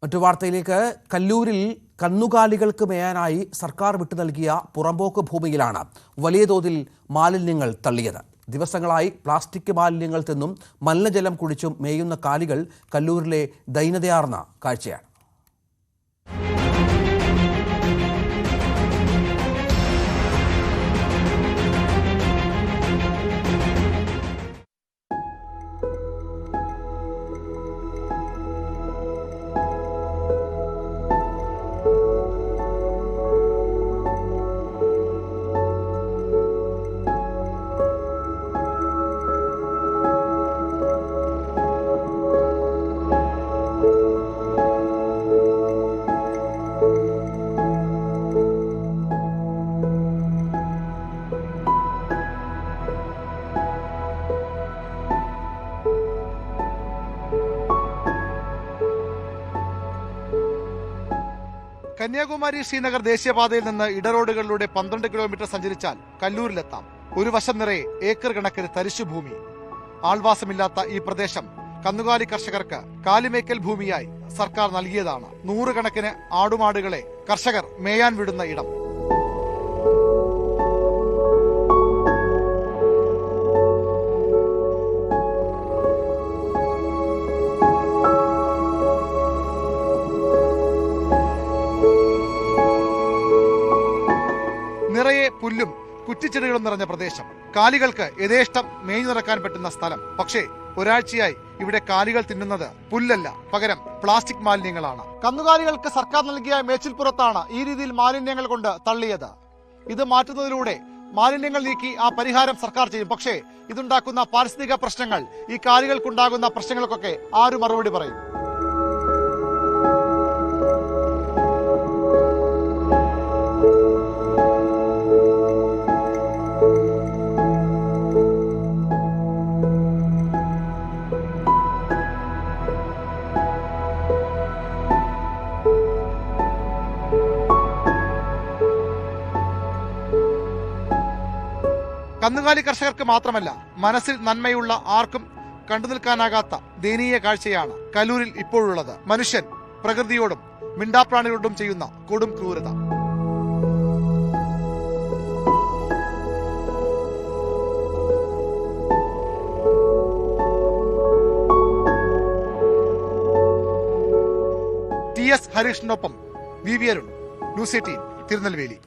മറ്റു വാർത്തയിലേക്ക്. കല്ലൂരിൽ കന്നുകാലികൾക്ക് മേയാനായി സർക്കാർ വിട്ടു നൽകിയ പുറമ്പോക്ക് ഭൂമിയിലാണ് വലിയ തോതിൽ മാലിന്യങ്ങൾ തള്ളിയത്. ദിവസങ്ങളായി പ്ലാസ്റ്റിക് മാലിന്യങ്ങൾ തിന്നും മലിനജലം കുടിച്ചും മേയുന്ന കാലികൾ കല്ലൂരിലെ ദൈന്യതയാർന്ന കാഴ്ചയാണ്. കന്യാകുമാരി ശ്രീനഗർ ദേശീയപാതയിൽ നിന്ന് ഇടറോഡുകളിലൂടെ 12 കിലോമീറ്റർ സഞ്ചരിച്ചാൽ കല്ലൂരിലെത്താം. ഒരു വശം നിറയെ ഏക്കർ കണക്കിന് തരിശുഭൂമി. ആൾവാസമില്ലാത്ത ഈ പ്രദേശം കന്നുകാലി കർഷകർക്ക് കാലിമേക്കൽ ഭൂമിയായി സർക്കാർ നൽകിയതാണ്. 100 കണക്കിന് ആടുമാടുകളെ കർഷകർ മേയാൻ വിടുന്ന ഇടം. നിറയെ പുല്ലും കുറ്റിച്ചെടികളും നിറഞ്ഞ പ്രദേശം. കാലികൾക്ക് യഥേഷ്ടം മേഞ്ഞു നടക്കാൻ പറ്റുന്ന സ്ഥലം. പക്ഷേ ഒരാഴ്ചയായി ഇവിടെ കാലികൾ തിന്നുന്നത് പുല്ലല്ല, പകരം പ്ലാസ്റ്റിക് മാലിന്യങ്ങളാണ്. കന്നുകാലികൾക്ക് സർക്കാർ നൽകിയ മേച്ചിൽപ്പുറത്താണ് ഈ രീതിയിൽ മാലിന്യങ്ങൾ കൊണ്ട് തള്ളിയത്. ഇത് മാറ്റുന്നതിലൂടെ മാലിന്യങ്ങൾ നീക്കി ആ പരിഹാരം സർക്കാർ ചെയ്യും. പക്ഷേ ഇതുണ്ടാക്കുന്ന പാരിസ്ഥിതിക പ്രശ്നങ്ങൾ, ഈ കാലികൾക്കുണ്ടാകുന്ന പ്രശ്നങ്ങൾക്കൊക്കെ ആര് മറുപടി പറയും? കന്നുകാലി കർഷകർക്ക് മാത്രമല്ല, മനസ്സിൽ നന്മയുള്ള ആർക്കും കണ്ടു നിൽക്കാനാകാത്ത ദയനീയ കാഴ്ചയാണ് കല്ലൂരിൽ ഇപ്പോഴുള്ളത്. മനുഷ്യൻ പ്രകൃതിയോടും മിണ്ടാപ്രാണികളോടും ചെയ്യുന്ന കൊടും ക്രൂരത. TS ഹരീഷിനൊപ്പം VV Arun, news 18 Tirunelveli.